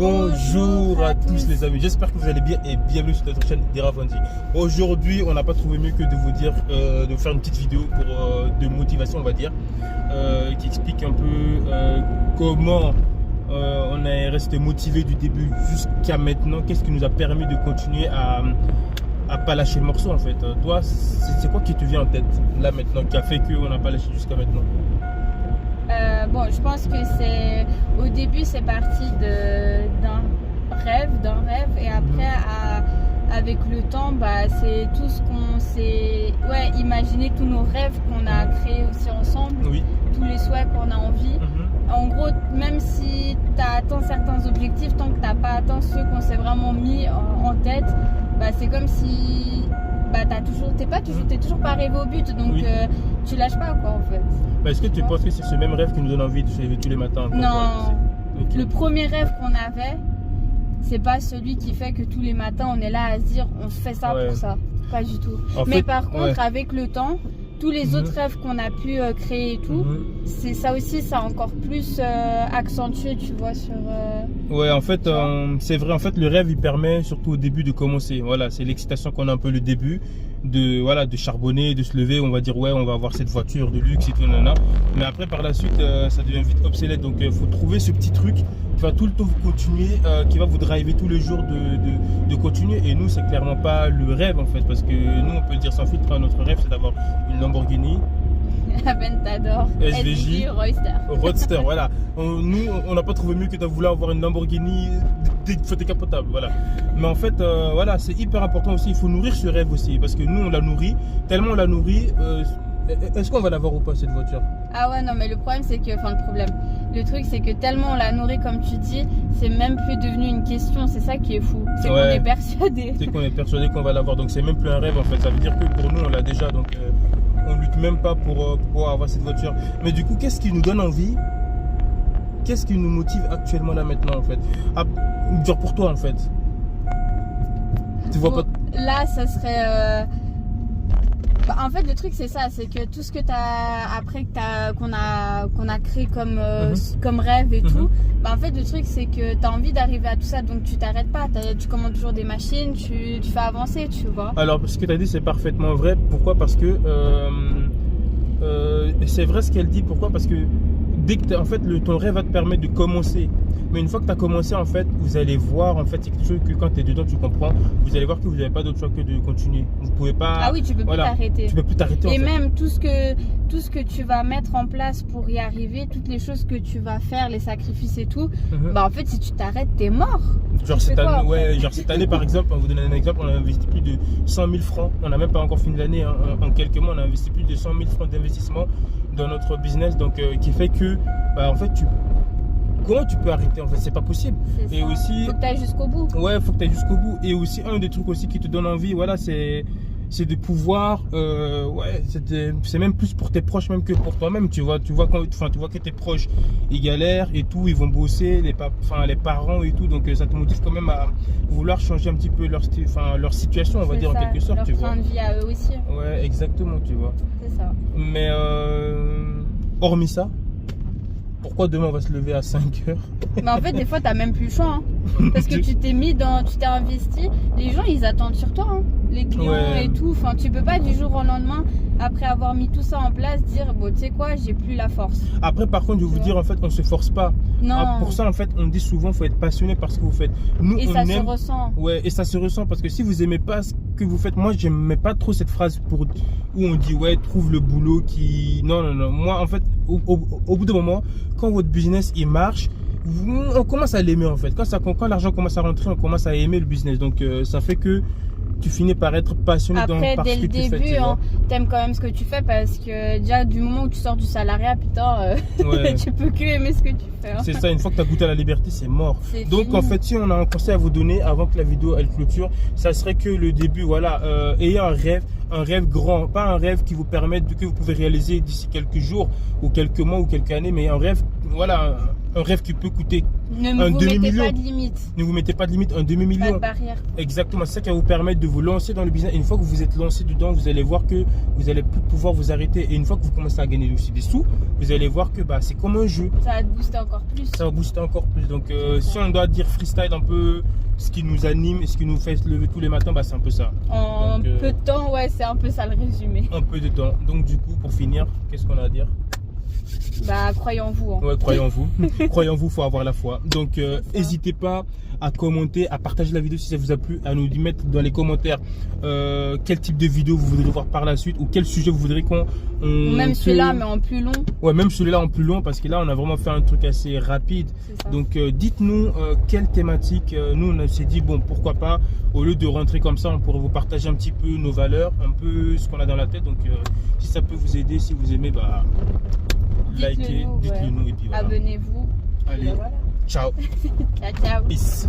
Bonjour à tous les amis, j'espère que vous allez bien et bienvenue sur notre chaîne Derafandi. Aujourd'hui, on n'a pas trouvé mieux que de vous dire, de faire une petite vidéo de motivation, on va dire, qui explique un peu comment on est resté motivé du début jusqu'à maintenant. Qu'est-ce qui nous a permis de continuer à pas lâcher le morceau en fait. Toi, c'est quoi qui te vient en tête là maintenant, qui a fait qu'on n'a pas lâché jusqu'à maintenant? Bon, je pense que c'est au début c'est parti d'un rêve et après avec le temps c'est tout ce qu'on s'est imaginé, tous nos rêves qu'on a créés aussi ensemble, Oui. tous les souhaits qu'on a envie. En gros, même si tu as atteint certains objectifs, tant que tu n'as pas atteint ceux qu'on s'est vraiment mis en tête, c'est comme si t'es toujours pas arrivé au but, donc Oui. tu lâches pas quoi en fait. Est-ce que tu penses que c'est ce même rêve qui nous donne envie de se lever tous les matins? Non. Okay. Le premier rêve qu'on avait, c'est pas celui qui fait que tous les matins on est là à se dire on fait ça pour ça. Pas du tout. Mais par contre, avec le temps, tous les autres rêves qu'on a pu créer et tout, c'est ça aussi, ça a encore plus accentué, tu vois, sur... Ouais, en fait, c'est vrai, en fait, le rêve, il permet surtout au début de commencer. Voilà, c'est l'excitation qu'on a un peu le début, de charbonner, de se lever, on va dire, ouais, on va avoir cette voiture de luxe et tout, nana. Mais après, par la suite, ça devient vite obsolète. Donc, il faut trouver ce petit truc qui va tout le temps vous continuer, qui va vous driver tous les jours de continuer. Et nous, c'est clairement pas le rêve, en fait, parce que nous, on peut le dire sans filtre, notre rêve, c'est d'avoir une Lamborghini, Aventador, SVJ, Roadster. Voilà. Nous, on n'a pas trouvé mieux que de vouloir avoir une Lamborghini décapotable, voilà. Mais en fait, voilà, c'est hyper important aussi. Il faut nourrir ce rêve aussi, parce que nous, on l'a nourri. Tellement on l'a nourri. Est-ce qu'on va l'avoir ou pas cette voiture? Ah ouais, non, mais le problème, c'est que, le truc, c'est que tellement on l'a nourri, comme tu dis, c'est même plus devenu une question. C'est ça qui est fou. C'est qu'on est persuadé. C'est qu'on est persuadé qu'on va l'avoir. Donc c'est même plus un rêve en fait. Ça veut dire que pour nous, on l'a déjà. Donc on lutte même pas pour pouvoir avoir cette voiture. Mais du coup, qu'est-ce qui nous donne envie? Qu'est-ce qui nous motive actuellement là maintenant en fait? Genre pour toi en fait. Tu vois pas? Là, ça serait. En fait, le truc, c'est ça, c'est que tout ce que qu'on a créé comme rêve et tout, en fait, le truc, c'est que tu as envie d'arriver à tout ça, donc tu t'arrêtes pas, tu commandes toujours des machines, tu fais avancer, tu vois. Alors, ce que tu as dit, c'est parfaitement vrai. Pourquoi? Parce que c'est vrai ce qu'elle dit. Pourquoi? Parce que dès que en fait, ton rêve va te permettre de commencer. Mais une fois que tu as commencé, en fait, vous allez voir, en fait, c'est quelque chose que quand tu es dedans, tu comprends. Vous allez voir que vous n'avez pas d'autre choix que de continuer. Vous pouvez pas. Ah oui, tu peux plus t'arrêter. Tu peux plus t'arrêter. Et même tout ce que tu vas mettre en place pour y arriver, toutes les choses que tu vas faire, les sacrifices et tout, en fait, si tu t'arrêtes, t'es mort. Genre cette année, par exemple, on va vous donner un exemple, on a investi plus de 100 000 francs. On n'a même pas encore fini l'année. En quelques mois, on a investi plus de 100 000 francs d'investissement dans notre business. Donc, qui fait que, en fait, comment tu peux arrêter en fait? C'est pas possible. Et aussi, faut que tu ailles jusqu'au bout. Ouais, faut que tu ailles jusqu'au bout. Et aussi, un des trucs aussi qui te donne envie, voilà, c'est de pouvoir, c'est même plus pour tes proches même que pour toi-même. Tu vois que tes proches, ils galèrent et tout, ils vont bosser, les parents et tout. Donc ça te motive quand même à vouloir changer un petit peu leur situation, on va dire en quelque sorte. Leur train de vie à eux aussi. Ouais, exactement, tu vois. C'est ça. Mais hormis ça, pourquoi demain on va se lever à 5 heures? Mais en fait, des fois, t'as même plus le choix. Parce que tu t'es investi. Les gens, ils attendent sur toi. Les clients et tout. Enfin, tu peux pas du jour au lendemain, après avoir mis tout ça en place, dire bon, tu sais quoi, j'ai plus la force. Après, par contre, je vais vous dire, en fait, on se force pas. Non. Pour ça, en fait, on dit souvent, faut être passionné par ce que vous faites. Nous, et ça se ressent. Ouais, et ça se ressent parce que si vous aimez pas ce que vous faites, moi, j'aimais pas trop cette phrase où on dit trouve le boulot qui. Non. Moi, en fait, au bout d'un moment, quand votre business il marche, on commence à l'aimer en fait. Quand l'argent commence à rentrer, on commence à aimer le business. Donc ça fait que tu finis par être passionné par ce que tu fais. Après, dès le début, t'aimes quand même ce que tu fais parce que déjà du moment où tu sors du salariat, putain, tu peux que aimer ce que tu fais. C'est ça, une fois que tu as goûté à la liberté, c'est mort. Donc fini. En fait, si on a un conseil à vous donner avant que la vidéo elle clôture, ça serait que le début, ayez un rêve grand, pas un rêve qui vous permette que vous pouvez réaliser d'ici quelques jours ou quelques mois ou quelques années, mais un rêve, un rêve qui peut coûter Ne un vous mettez demi-million. pas de limite, Ne vous mettez pas de limite, un pas de demi-million. barrière. Exactement, c'est ça qui va vous permettre de vous lancer dans le business. Et une fois que vous êtes lancé dedans, vous allez voir que vous allez plus pouvoir vous arrêter. Et une fois que vous commencez à gagner aussi des sous, vous allez voir que c'est comme un jeu. Ça va te booster encore plus. Ça va booster encore plus. Donc si on doit dire freestyle un peu ce qui nous anime et ce qui nous fait se lever tous les matins, c'est un peu ça. En Donc, peu de temps, ouais, c'est un peu ça le résumé. Un peu de temps. Donc du coup, pour finir, qu'est-ce qu'on a à dire? Croyez en vous. Hein. Ouais, croyez en vous. Croyez en vous, il faut avoir la foi. Donc, n'hésitez pas à commenter, à partager la vidéo si ça vous a plu, à nous mettre dans les commentaires quel type de vidéo vous voudrez voir par la suite ou quel sujet vous voudrez qu'on... Ou même celui-là, mais en plus long. Ouais, même celui-là en plus long parce que là, on a vraiment fait un truc assez rapide. C'est ça. Donc, dites-nous quelle thématique. Nous, on s'est dit, bon, pourquoi pas, au lieu de rentrer comme ça, on pourrait vous partager un petit peu nos valeurs, un peu ce qu'on a dans la tête. Donc, si ça peut vous aider, si vous aimez, likez, dites-le nous et puis voilà. Abonnez-vous. Allez, Voilà. ciao. Ciao, ciao. Peace.